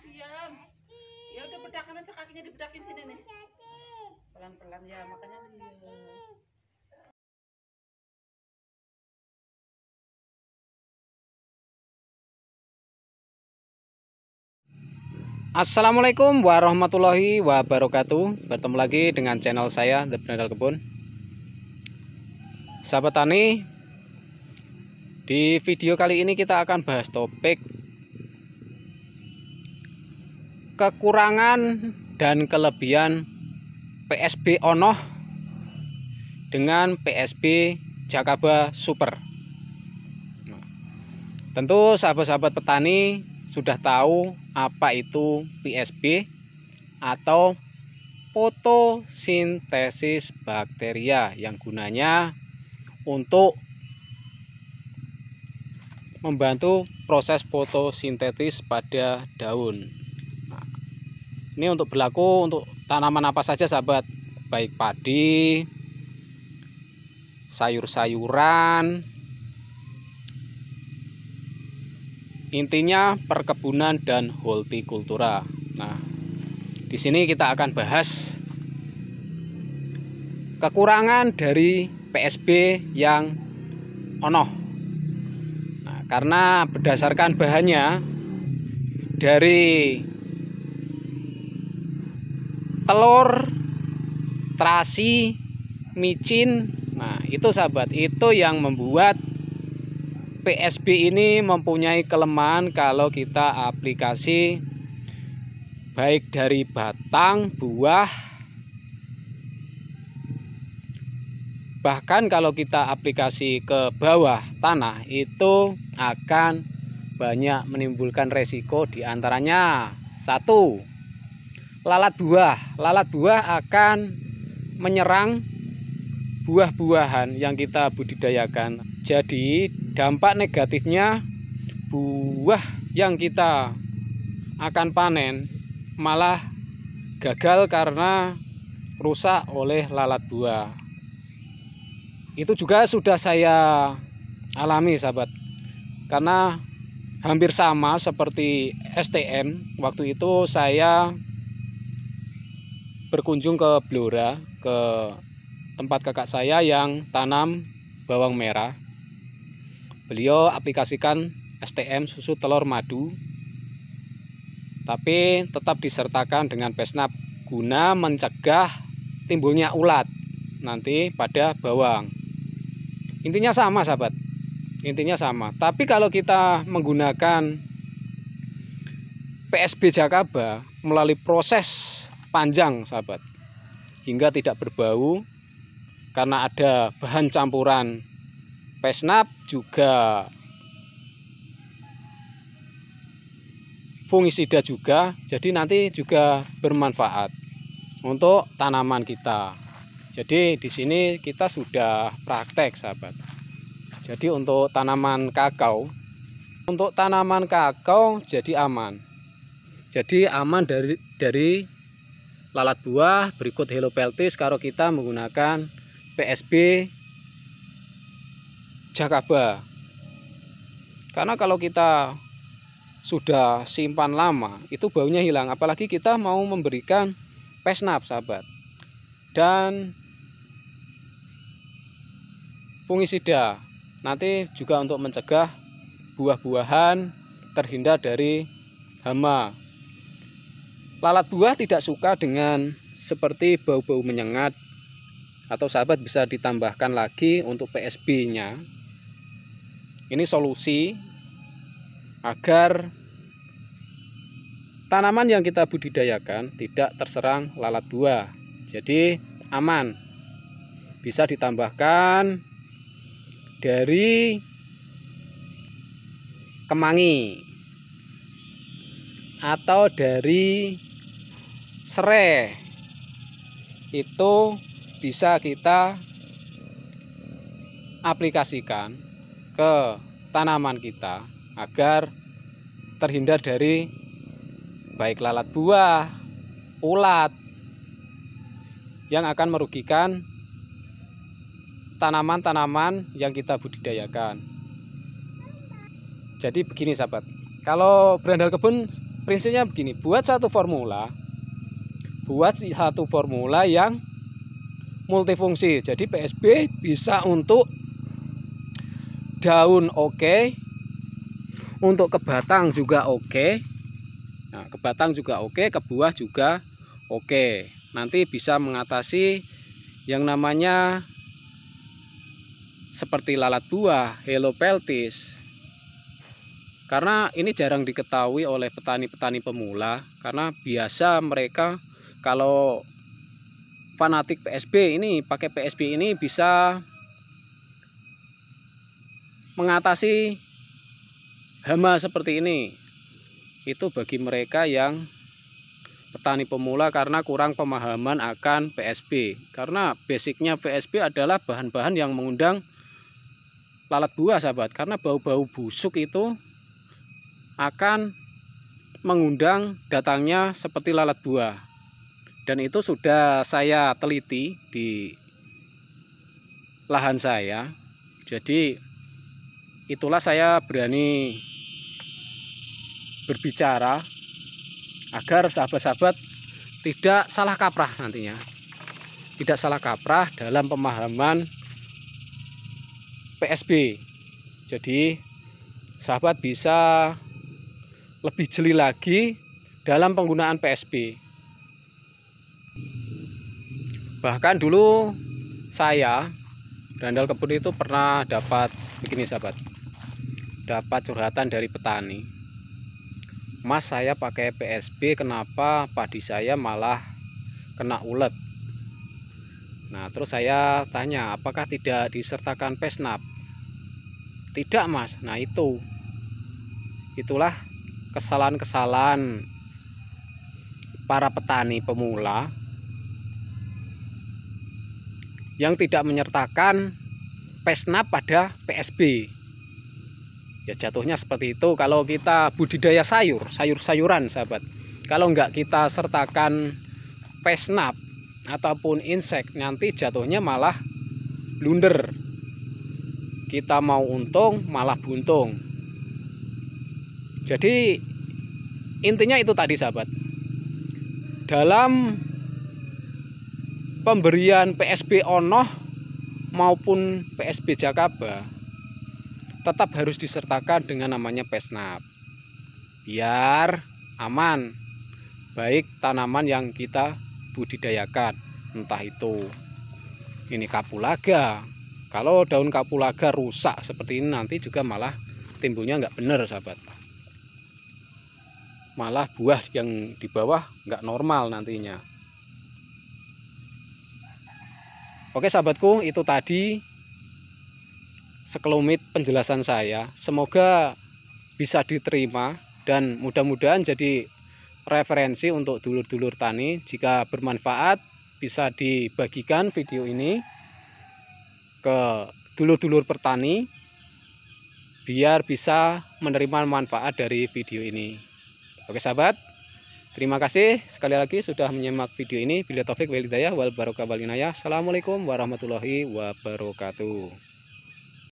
diam. Ya udah bedakan aja kakinya, dibedakin sini nih. Pelan-pelan ya, makanya dia. Assalamualaikum warahmatullahi wabarakatuh. Bertemu lagi dengan channel saya The Brandal Kebun. Sahabat tani, di video kali ini kita akan bahas topik kekurangan dan kelebihan PSB Onoh dengan PSB Jakaba Super. Tentu sahabat-sahabat petani sudah tahu apa itu PSB atau fotosintesis bakteria, yang gunanya untuk membantu proses fotosintesis pada daun. Nah, ini untuk berlaku untuk tanaman apa saja sahabat, baik padi, sayur-sayuran, intinya perkebunan dan hortikultura. Nah, di sini kita akan bahas kekurangan dari PSB yang Onoh. Nah, karena berdasarkan bahannya dari telur, terasi, micin. Nah, itu sahabat, itu yang membuat PSB ini mempunyai kelemahan kalau kita aplikasi baik dari batang, buah, bahkan kalau kita aplikasi ke bawah tanah itu akan banyak menimbulkan resiko, diantaranya satu, lalat buah. Lalat buah akan menyerang buah-buahan yang kita budidayakan. Jadi dampak negatifnya, buah yang kita akan panen malah gagal karena rusak oleh lalat buah. Itu juga sudah saya alami sahabat, karena hampir sama seperti STM. Waktu itu saya berkunjung ke Blora, ke tempat kakak saya yang tanam bawang merah. Beliau aplikasikan STM susu telur madu, tapi tetap disertakan dengan Pesnap guna mencegah timbulnya ulat nanti pada bawang. Intinya sama sahabat, intinya sama. Tapi kalau kita menggunakan PSB Jakaba melalui proses panjang sahabat, hingga tidak berbau karena ada bahan campuran Pesnap juga fungisida juga, jadi nanti juga bermanfaat untuk tanaman kita. Jadi di sini kita sudah praktek sahabat. Jadi untuk tanaman kakao jadi aman. Jadi aman dari lalat buah berikut Helopeltis kalau kita menggunakan PSB Jakaba. Karena kalau kita sudah simpan lama itu baunya hilang, apalagi kita mau memberikan Pesnap sahabat dan fungisida, nanti juga untuk mencegah buah-buahan terhindar dari hama. Lalat buah tidak suka dengan seperti bau-bau menyengat, atau sahabat bisa ditambahkan lagi untuk PSB nya. Ini solusi agar tanaman yang kita budidayakan tidak terserang lalat buah, jadi aman. Bisa ditambahkan dari kemangi atau dari serai, itu bisa kita aplikasikan ke tanaman kita agar terhindar dari baik lalat buah, ulat yang akan merugikan tanaman-tanaman yang kita budidayakan. Jadi begini sahabat, kalau Brandal Kebun prinsipnya begini, buat satu formula yang multifungsi. Jadi PSB bisa untuk daun oke, untuk ke batang juga oke. Nah, ke batang juga oke, ke buah juga oke. Nanti bisa mengatasi yang namanya seperti lalat buah, helopeltis. Karena ini jarang diketahui oleh petani-petani pemula, karena biasa mereka kalau fanatik PSB ini, pakai PSB ini bisa mengatasi hama seperti ini. Itu bagi mereka yang petani pemula karena kurang pemahaman akan PSB. Karena basicnya PSB adalah bahan-bahan yang mengundang lalat buah, sahabat. Karena bau-bau busuk itu akan mengundang datangnya seperti lalat buah. Dan itu sudah saya teliti di lahan saya. Jadi itulah saya berani berbicara agar sahabat-sahabat tidak salah kaprah nantinya. Tidak salah kaprah dalam pemahaman PSB. Jadi sahabat bisa lebih jeli lagi dalam penggunaan PSB. Bahkan dulu saya Randal Kebun itu pernah dapat begini, sahabat. Dapat curhatan dari petani. Mas, saya pakai PSB, kenapa padi saya malah kena ulet? Nah, terus saya tanya, apakah tidak disertakan Pesnap? Tidak, Mas. Nah, itulah kesalahan-kesalahan para petani pemula yang tidak menyertakan Pesnap pada PSB. Ya jatuhnya seperti itu kalau kita budidaya sayur-sayuran, sahabat. Kalau enggak kita sertakan Pesnap ataupun insek, nanti jatuhnya malah blunder. Kita mau untung malah buntung. Jadi intinya itu tadi, sahabat. Dalam pemberian PSB Onoh maupun PSB Jakaba tetap harus disertakan dengan namanya Pesnap biar aman, baik tanaman yang kita budidayakan, entah itu ini kapulaga. Kalau daun kapulaga rusak seperti ini nanti juga malah timbulnya nggak benar, sahabat. Malah buah yang di bawah nggak normal nantinya. Oke sahabatku, itu tadi sekelumit penjelasan saya. Semoga bisa diterima dan mudah-mudahan jadi referensi untuk dulur-dulur tani. Jika bermanfaat bisa dibagikan video ini ke dulur-dulur petani biar bisa menerima manfaat dari video ini. Oke sahabat, terima kasih sekali lagi sudah menyimak video ini. Bila taufik wal hidayah wal barokah wal inayah. Assalamualaikum warahmatullahi wabarakatuh.